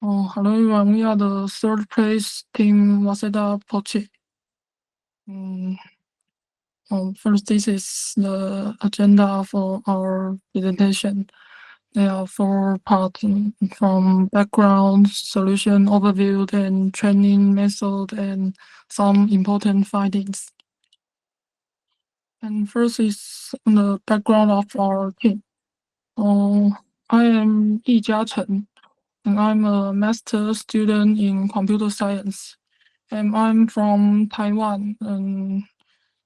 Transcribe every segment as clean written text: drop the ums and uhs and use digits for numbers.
Oh, hello everyone. We are the third place Team Waseda Pochi. First, this is the agenda for our presentation. There are four parts from background, solution overview, and training method, and some important findings. And first is the background of our team. I am Yi Jiachen, and I'm a master student in computer science. And I'm from Taiwan, and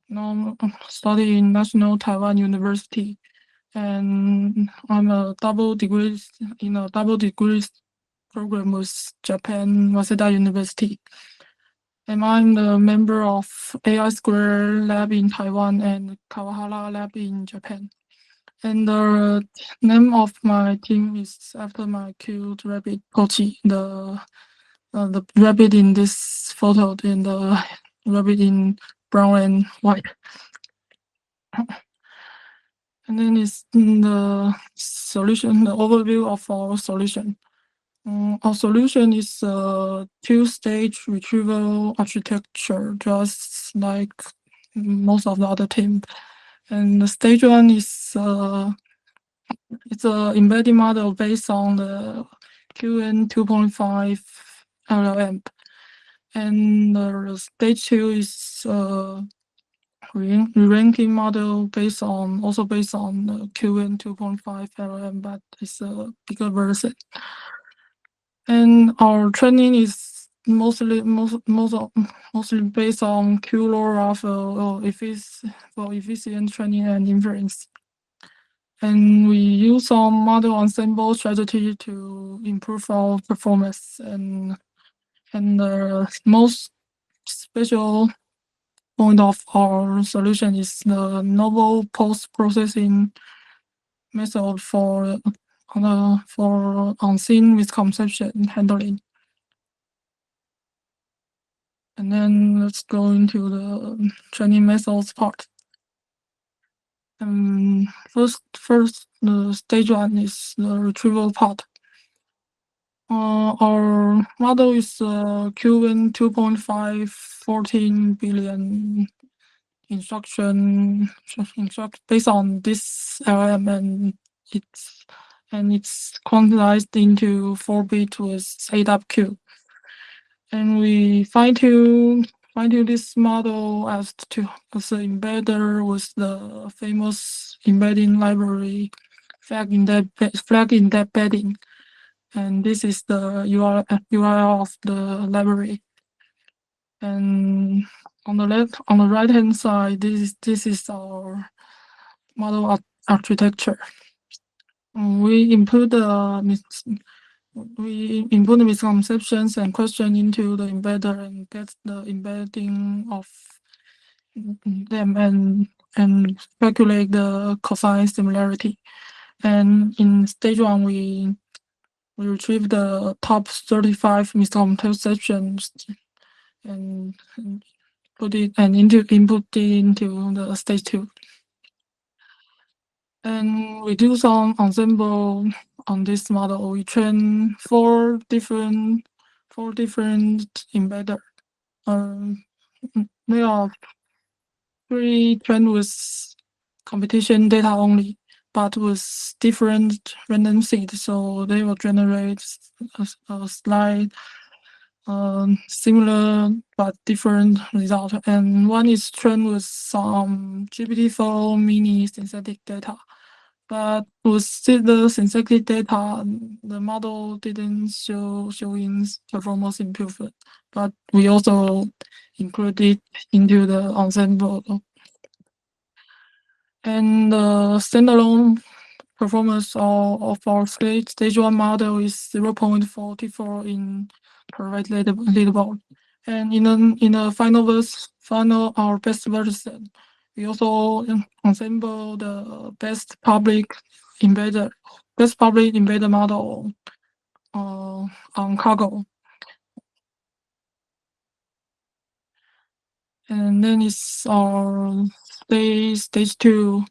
now study in National Taiwan University. And I'm a double degree in a double degree program with Japan Waseda University. And I'm the member of AI Square Lab in Taiwan and Kawahara Lab in Japan. And the name of my team is after my cute rabbit Pochi, the rabbit in this photo, and the rabbit in brown and white. And then it's the solution, the overview of our solution. Our solution is a two-stage retrieval architecture, just like most of the other team. And the stage one is it's an embedding model based on the QN 2.5 LLM. And the stage two is re-ranking model also based on the QN 2.5 LLM, but it's a bigger version. And our training is mostly based on QLoRa for efficient training and inference. And we use some model ensemble strategy to improve our performance. And the most special point of our solution is the novel post-processing method for unseen misconception handling. And then let's go into the training methods part. First, the stage one is the retrieval part. Our model is QN 2.5 14 billion instruction based on this LM, and it's quantized into 4 bits with 8-up-Q. And we fine-tune this model as an embedder with the famous embedding library flag embedding. And this is the URL of the library. And on the right hand side, this is our model architecture. We input the misconceptions and question into the embedder and get the embedding of them and calculate the cosine similarity. And in stage one, we retrieve the top 35 misconceptions and input it into the stage two. And we do some ensemble on this model. We train four different embedder. They are three trained with competition data only, but with different random seeds. So they will generate a slight similar but different result. And one is trained with some GPT-4 mini synthetic data. But with the synthetic data, the model didn't showing performance improvement. But we also include it into the ensemble. And the standalone performance of our stage one model is 0.44 in per rate leaderboard. And in the final our best version, we also ensemble the best public embedded model on Kaggle. And then it's our stage two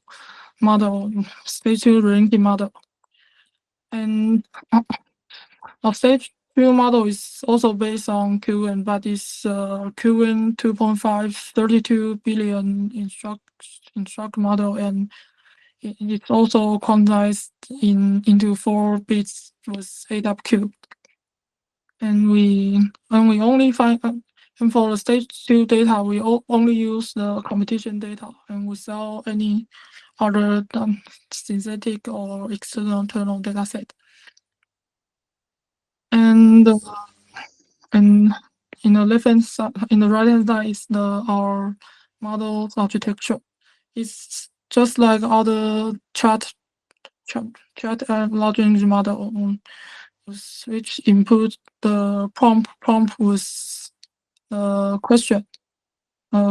model, stage two ranking model. And our stage Q model is also based on QN, but it's QN 2.5, 32 billion instruct model, and it's also quantized into 4 bits with 8 up Q. And we only find and for the stage 2 data, we only use the competition data and without any other synthetic or external data set. And in the left-hand side, in the right-hand side is our model architecture. It's just like other chat large language model, which input the prompt with the question,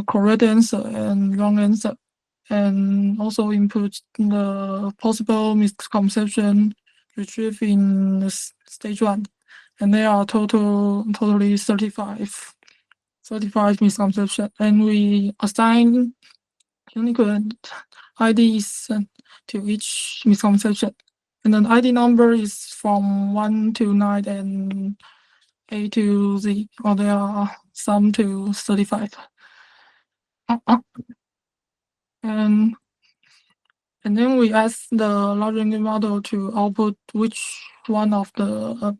correct answer and wrong answer, and also input the possible misconception retrieved in the stage 1. And there are totally 35 misconceptions, and we assign unique IDs to each misconception. And the ID number is from 1 to 9 and A to Z, or there are some to 35. And then we ask the large language model to output which one of the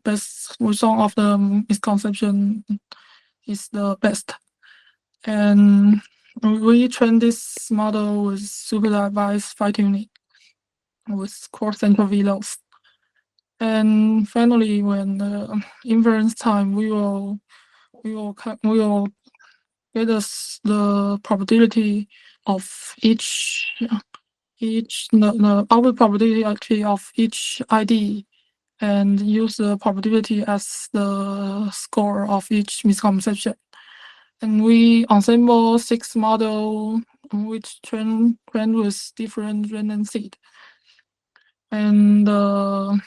misconception is the best. And we train this model with supervised fine-tuning with core center velos. And finally, when the inference time, we will get us the probability of each the output probability of each ID, and use the probability as the score of each misconception. And we ensemble 6 models which train with different random seed. And the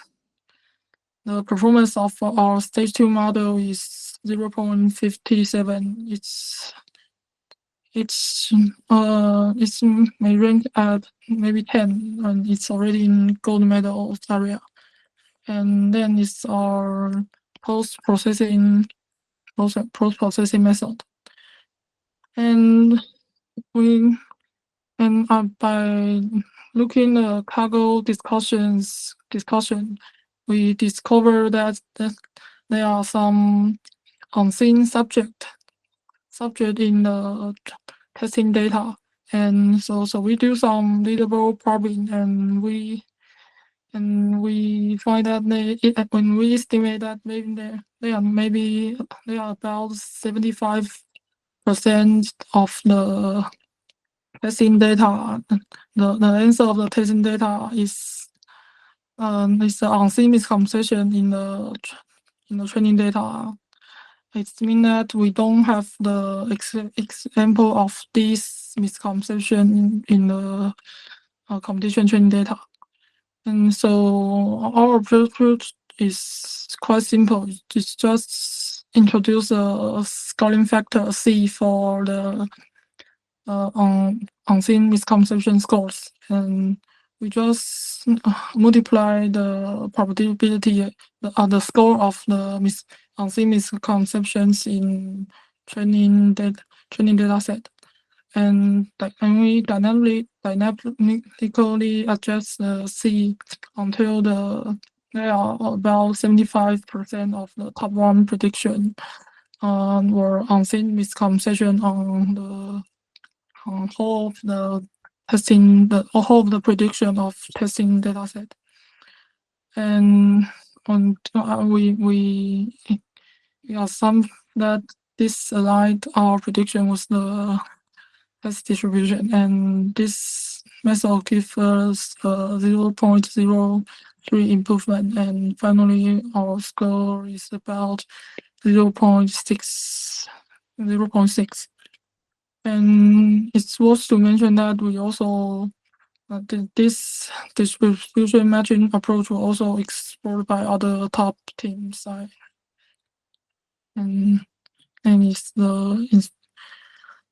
performance of our stage 2 model is 0.57. It's may rank at maybe 10, and it's already in gold medal area. And then it's our post-processing method. And by looking at Kaggle discussion, we discover that there are some unseen subject in the testing data. And so we do some leaderboard probing, and we find that when we estimate that maybe they are about 75% of the testing data. The answer of the testing data is the unseen misconception in the training data. It means that we don't have the example of this misconception in the competition training data. And so our approach is quite simple. It's just introduce a scoring factor C for the unseen misconception scores, and we just multiply the probability, the score of the unseen misconceptions in training data set, and we dynamically adjust the C until there are about 75% of the top 1 prediction were unseen misconception on the whole of the whole of the prediction of testing data set. And we assume that this aligned our prediction with the test distribution, and this method gives us 0.03 improvement, and finally our score is about 0.6. And it's worth to mention that we also this distribution matching approach was also explored by other top teams. And it's the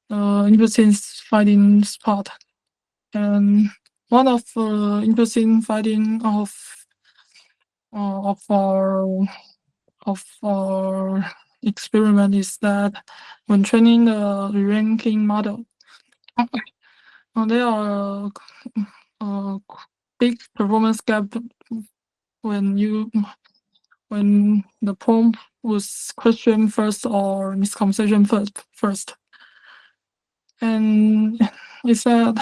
interesting finding spot. And one of the interesting finding of our of our experiment is that when training the ranking model, there are a big performance gap when when the prompt was question first or misconception first. And we said,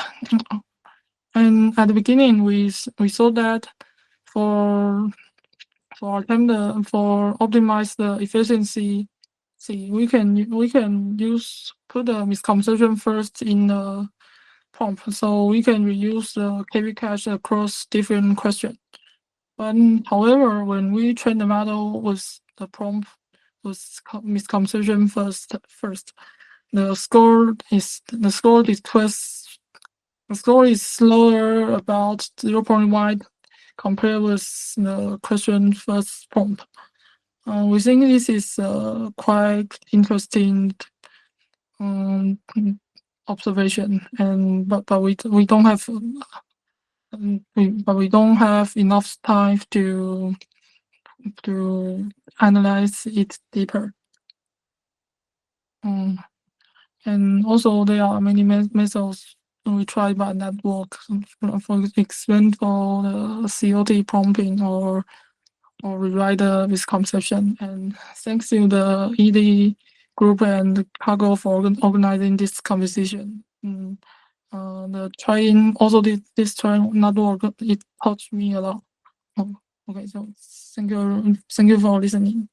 and at the beginning we saw that for for optimize the efficiency, we can use put the misconception first in the prompt, so we can reuse the KV cache across different questions. But however, when we train the model with the prompt with misconception first, the score is slower about 0.1 compared with the question first prompt. We think this is quite interesting um, observation, and but we don't have but we don't have enough time to analyze it deeper. And also there are many methods we try by network, for example, the COT prompting or rewrite the misconception. And thanks to the Eedi group and Kaggle for organizing this conversation. The trying also this trying network, it taught me a lot. Oh, okay, so thank you for listening.